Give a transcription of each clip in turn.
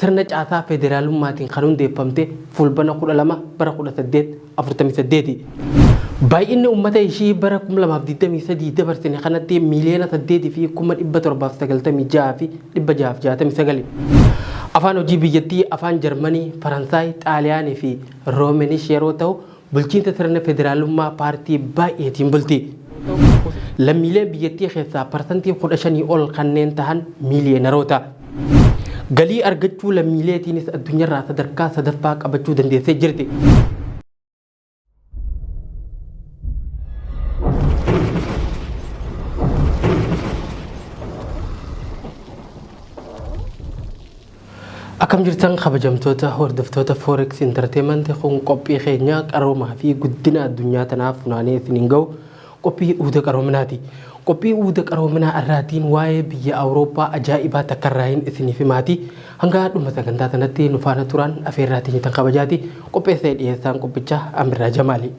sirna caasaa federaalummaatiin kan hundeeffamte fulbana 12 bara 1848. Baay'inni uummata ishii bara 2023 dabarsine kanatti miliyoona 8,796,669. Afaan hojii biyyattii afaan Jarmanii, Faransaay, Xaaliyaanii fi Roomanish yeroo ta'u bulchiinsa sirna federaalummaa paartii baay'eetiin bulti. Lammiilee biyyattii keessaa parsantii 15 ol kanneen tahan miiliyoonaroota. Galii argachuu lammiileetiinis addunyaarraa sadarkaa sadaffaa qabachuu dandeessee jirti. Akkam jirtan kabajamtoota hordoftoota Forex Entertainment kun qophii keenya qaroomaa fi guddina addunyaa tanaaf funaanee isiniin gahu qophii uuda qaroominaati. Qophii uuda qaroominaa irraatiin waa'ee biyya Awurooppaa ajaa'ibaa takka irraayin isiniif himaati. Hanga dhuma sagantaa sanatti nu faana turan afeerraatiin tan kabajaati. Qopheessee dhiyeessaan qophichaa Amirraa Jamaali.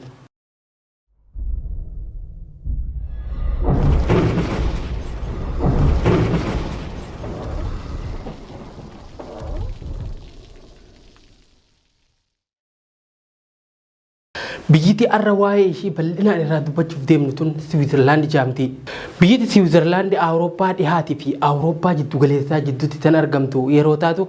Biyyattii arra waa'ee ishii bal'inaan irraa dubbachuuf deemnu tun Siwiizerlaand jedhamti. Biyyattii Siwiizerlaand Awurooppaa dhihaatii fi Awurooppaa jiddu galeessaa jidduutti tan argamtu yeroo taatu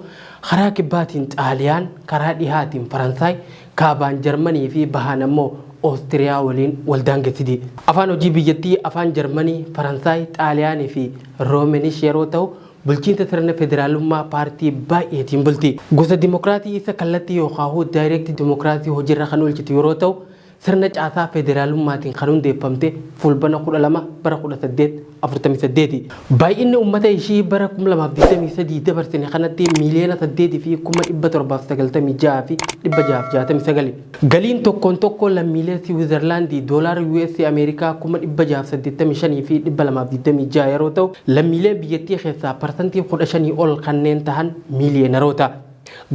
karaa kibbaatiin Xaaliyaan, karaa dhihaatiin Faransaay, kaabaan Jarmanii fi bahaan ammoo Oostiriyaa waliin waldaangeessiti. Afaan hojii biyyattii afaan Jarmanii, Faransaay, Xaaliyaanii fi Roomanish yeroo ta'u bulchiinsa sirna federaalummaa paartii baay'eetiin bulti. Gosa dimokiraatii isa kallattii yookaan daayireektii dimokiraatii hojiirra kan oolchitu yeroo ta'u sirna caasaa federaalummaatiin kan hundeeffamte fulbana 12 bara 1848. Baay'inni uummata ishii bara 2023 dabarsine kanatti miliyoona 8,796,669. Galiin tokkoon tokko lammiilee Siwiizerlaandii doolaara US Ameerikaa 685,226 yeroo ta'u lammiilee biyyattii keessaa parsantii 15 ol kanneen tahan miiliyoonaroota.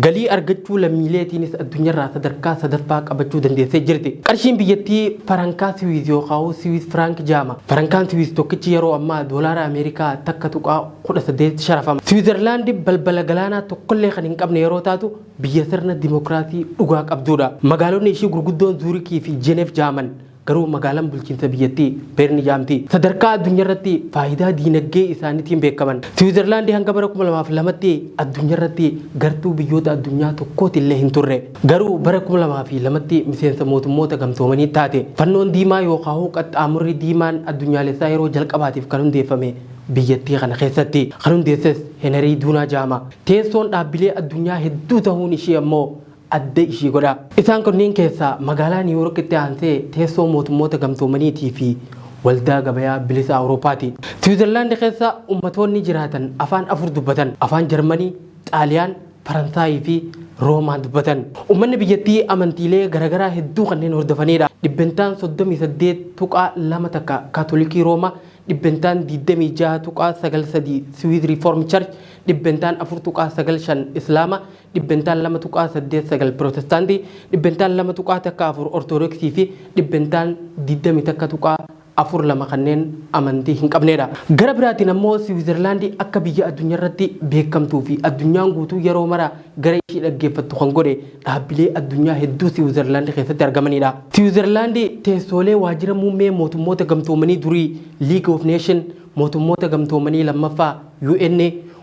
Galii argachuu lammiileetiinis addunyaarraa sadarkaa sadaffaa qabachuu dandeessee jirti. Qarshiin biyyattii farankaa Siwiiz yookaan Siwiiz Frank jedhama. Farankaan Siwiiz tokkichi yeroo ammaa doolaara Ameerikaa takka tuqaa 18 sharafama. Siwiizerlaand balbala galaanaa tokkollee kan hin qabne yeroo taatu biyya sirna dimokiraasii dhugaa qabdudha. Magaalonni ishii gurguddoon Zuurikii fi Jeneef jedhaman. Garuu magaalaan bulchiinsa biyyattii Beerni jedhamti. Sadarkaa addunyaarratti faayidaa diinagdee isaaniitiin beekaman. Siwiizerlaand hanga bara 2002tti addunyaarratti gartuu biyyoota addunyaa tokkooti illee hin turre. Garuu bara 2002tti miseensa mootummoota gamtoomanii taate. Fannoon diimaa yookaan qaxxaamurri diimaan addunyaalessaa yeroo jalqabaatiif kan hundeeffame biyyattii kana keessatti. Kan hundeesses Henry Duunaa jedhama. Teessoon dhaabbilee addunyaa hedduu ta'uun ishee ammoo adda ishii godha. Isaan kanneen keessaa magaalaa Niw Yoorkitti aansee teessoo mootummoota gamtoomaniitii fi waldaa gabayaa bilisa Awurooppaati. Siwiizerlaand keessa ummatoonni jiraatan afaan afur dubbatan. Afaan Jarmanii, Xaaliyaan, Faransaayii fi Roomaan dubbatan. Uummanni biyyattii amantiilee garaagaraa hedduu kanneen hordofanidha. Dhibbentaan 38.2 takka Kaatolikii Roomaa, dhibbentaan 26.93 Swiss Reformed Church, dhibbentaan 4.95 Islaama, dhibbentaan 2.89 Protestaantii, dhibbentaan 2.4 Ortodoksii fi dhibbentaan 20.42 kanneen amantii hin qabnedha. Gara biraatiin ammoo Siwiizerlaand akka biyya addunyaarratti beekamtuu fi addunyaan guutuu yeroo mara gara ishii dhaggeeffattu kan godhe dhaabbilee addunyaa hedduu Siwiizerlaand keessatti argamanidha. Siwiizerlaand teessoolee waajjira muummee mootummoota gamtoomanii durii League of Nations, mootummoota gamtoomanii lammaffaa UN,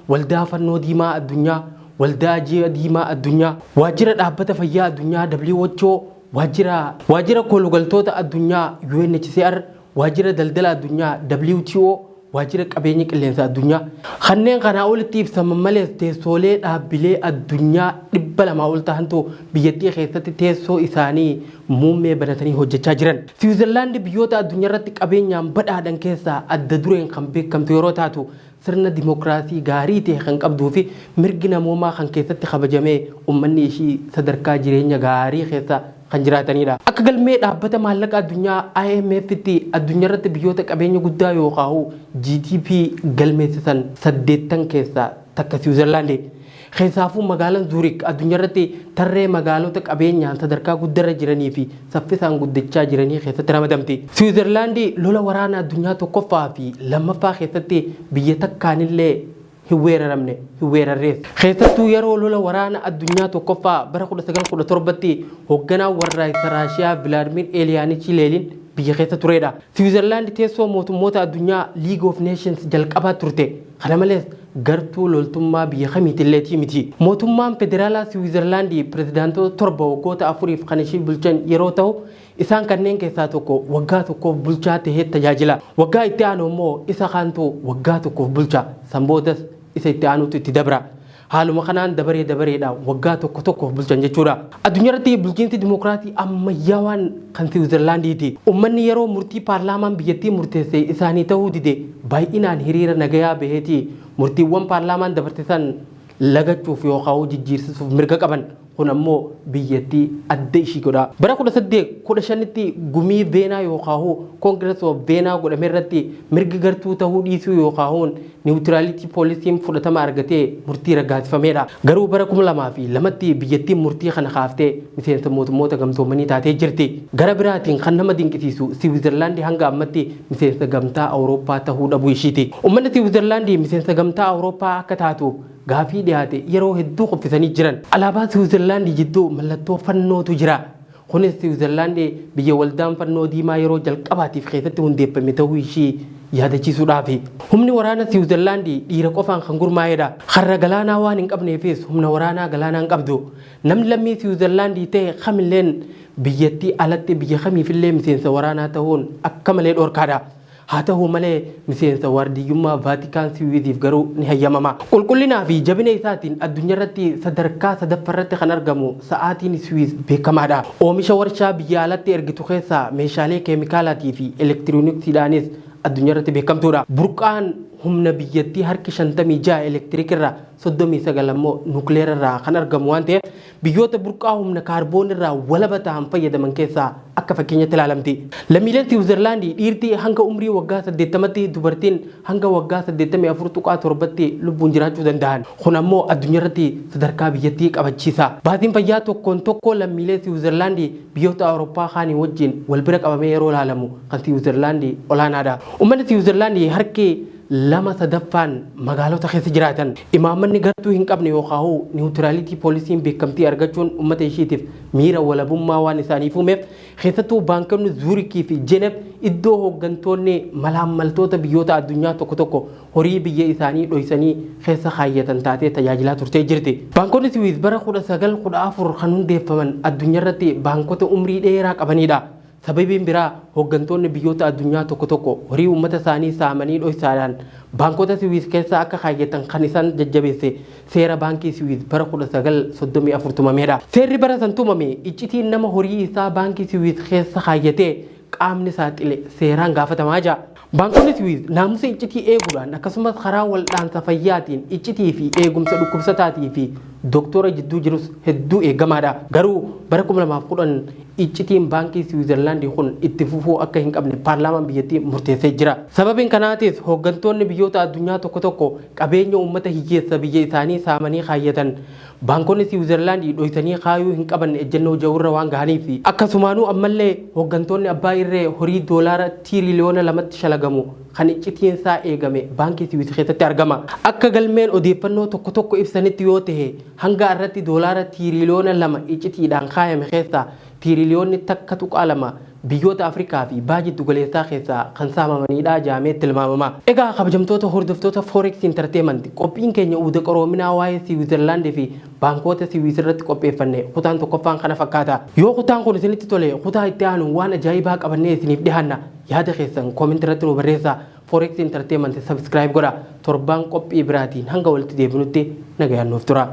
waldaa fannoo diimaa addunyaa, waldaa ji'a diimaa addunyaa, waajjira dhaabbata fayyaa addunyaa WHO, waajjira kolugaltoota addunyaa UNHCR, waajjira daldala addunyaa WTO, waajjira qabeenya qilleensa addunyaa. Kanneen kanaa olitti ibsaman malees teessoolee dhaabbilee addunyaa 200 ol ta'antu biyyattii keessatti teessoo isaanii muummee banatanii hojjechaa jiran. Siwiizerlaand biyyoota addunyaarratti qabeenyaan badhaadhan keessaa adda dureen kan beekamtu yeroo taatu sirna dimokiraasii gaarii ta'e kan qabduu fi mirgi namoomaa kan keessatti kabajamee uummanni ishii sadarkaa jireenya gaarii keessa kan jiraatanidha. Akka galmee dhaabbata maallaqa addunyaa IMF'tti addunyaarratti biyyoota qabeenya guddaa yookaan GDP galmeessisan 8 keessaa takka Siwiizerlaand. Keessaafuu magaalaan Zuurik addunyaarratti tarree magaalota qabeenyaan sadarkaa guddarra jiranii fi saffisaan guddachaa jiranii keessatti ramadamti. Siwiizerlaand lola waraana addunyaa tokkoffaa fi lammaffaa keessatti biyya takkaanillee hiweeraramne hiweerarrees keessattuu yeroo lola waraana addunyaa tokkoffaa bara 1917tti hoogganaa warra Raashiyaa Vladimir Elyaanichi leelin biyya keessa turedha. Switzerland teessoo mootummoota addunyaa League of Nations jalqabaa turte. Kana malees gartuu loltummaa biyya kamiitillee miti. Mootummaan federaalaa Switzerland pirezidaantota torba waggoota afuriif kan ishii bulchan yeroo ta'u isaan kanneen keessaa tokko waggaa tokkoof bulchaa tahee tajaajila. Waggaa itti aanu immoo isa kaantu waggaa tokkoof bulcha. Sanboodas isa itti aanutu itti dabra. Haaluma kanaan dabareedha waggaa tokkoof bulchan jechuudha. Addunyaarratti bulchiinsi dimokiraatii ammayyaawaan kan Switzerlandiiti. Uummanni yeroo murtii paarlaamaan biyyattii murteesse isaanii ta'uu dide baay'inaan hiriira nagayaa baheeti murtiiwwan paarlaamaan dabarsan lagachuuf yookaan jijjiirsiisuuf mirga qaban. Kun ammoo biyyattii adda ishii godha. Bara 1815tti gumii Veenaa yookaan Congress of Veenaa godhame irratti mirga gartuu ta'uu dhiisuu yookaan neutrality policy fudhatama argatee murtii raggaasifameedha. Garuu bara 2002tti biyyattiin murtii kana kaaftee miseensa mootummoota gamtoomanii taatee jirti. Gara biraatiin kan nama dinqisiisu Switzerland hanga ammatti miseensa gamtaa Awurooppaa ta'uu dhabuu ishiiti. Uummanni Switzerland miseensa gamtaa Awurooppaa akka taatu gaafii dhiyaate yeroo hedduu qoffisanii jiran. Alaabaa Switzerland jidduu mallattoo fannootu jira. Kunis Switzerland biyya waldaan fannoo diimaa yeroo jalqabaatiif keessatti hundeeffame ta'uu ishii yaadachiisuudhaaf. Humni waraana Switzerland dhiira qofaan kan gurmaa'edha. Har'a galaanaa waan hin qabneefis humna waraanaa galaanaa hin qabdu. Namni lammii Switzerland ta'e kamilleen biyyattii alatti biyya kamiifillee miseensa waraanaa ta'uun akka malee dhorkaadha. Haa ta'u malee miseensa waardiyyummaa Vaatikaan Siwiiziif garuu ni hayyamama. Qulqullinaa fi jabina isaatiin addunyaarratti sadarkaa sadaffaarratti kan argamu sa'aatiin Siwiiz beekamaadha. Oomisha warshaa biyya alatti ergitu keessaa meeshaalee keemikaalaatii fi elektirooniksiidhaanis addunyaarratti beekamtuudha. Burqaan humna biyyattii harki 56 elektiriikirraa 39 ammoo nukleerarraa kan argamu waan ta'eef biyyoota burqaa humna kaarboonirraa walaba ta'an fayyadaman keessaa akka fakkeenyatti ilaalamti. Lammiileen Switzerland dhiirtii hanga umrii waggaa 80tti dubartiin hanga waggaa 84.7tti lubbuun jiraachuu danda'an. Kun ammoo addunyaarratti sadarkaa biyyattii qabachiisa. Baatiin fayyaa tokkoon tokko lammiilee Switzerland biyyoota Awurooppaa kaanii wajjin wal bira qabamee yeroo ilaalamu kan Switzerland olaanaadha. Uummanni Switzerland harki lama sadaffaan magaalota keessa jiraatan imaammanni gartuu hin qabne yookaan neutrality poolisiin beekamtii argachuun uummata ishiitiif miira walabummaa waan isaaniif uumeef keessattuu baankonni Zuurikii fi Jeeneef iddoo hooggantoonni malaammaltoota biyyoota addunyaa tokko horii biyya isaanii dhoysanii keessa kaayyatan taatee tajaajilaa turtee jirti. Baankonni Swiss bara 1914 kan hundeeffaman addunyaarratti baankota umrii dheeraa qabanidha. Sababiin biraa hooggantoonni biyyoota addunyaa tokko horii uummata isaanii saamanii dhoysaadhaan baankota Swiss keessa akka kaayyatan kan isaan jajjabeesse seera baankii Swiss bara 1934 tumameedha. Seerri bara san tumame iccitiin nama horii isaa baankii Swiss keessa kaayyatee qaamni saaxile seeraan gaafatamaa jira. Baankonni Swiss naamusa iccitii eeguudhaan akkasumas karaa waldhaansa fayyaatiin iccitii fi eegumsa dhukkubsataatii fi doktora jidduu jirus hedduu eegamaadha. Garuu bara 2010 iccitiin baankii Switzerland kun itti fufuu akka hin qabne paarlaamaan biyyattii murteessee jira. Sababiin kanaatis hooggantoonni biyyoota addunyaa tokko qabeenya uummata hiyyeessa biyya isaanii saamanii kaayyatan baankonni Switzerland dhoysanii kaayuu hin qaban ejjennoo jawurra waan gahaniif akkasumaanuu ammallee hooggantoonni abbaa irree horii doolaara tiriliyoona 2tti shalagamu kan iccitiin isaa eegame baankii Swiss keessatti argama. Akka galmeen odeeffannoo tokko ibsanitti yoo ta'e hanga irratti doolaara tiriliyoona 2 iccitiidhaan kaayame keessaa tiriliyoonni takka tuqaa 2 biyyoota Afrikaa fi baajii dugaleessaa keessaa kan saamamanidha jaamee tilmaamama. Egaa kabajamtoota hordoftoota Forex Entertainment qophiin keenya uuda qaroominaa waa'ee Switzerland fi baankota Swiss irratti qopheeffanne kutaan tokkoffaan kana fakkaata. Yoo kutaan kun isinitti tole kutaa itti aanu waan ajaa'ibaa qabannee isiniif dhiyaanna. Yaada keessan koomentii irratti nu barreessaa. Forex Entertainment subscribe godha. Torbaan qophii biraatiin hanga walitti deebinutti nagayaan nuuf tura.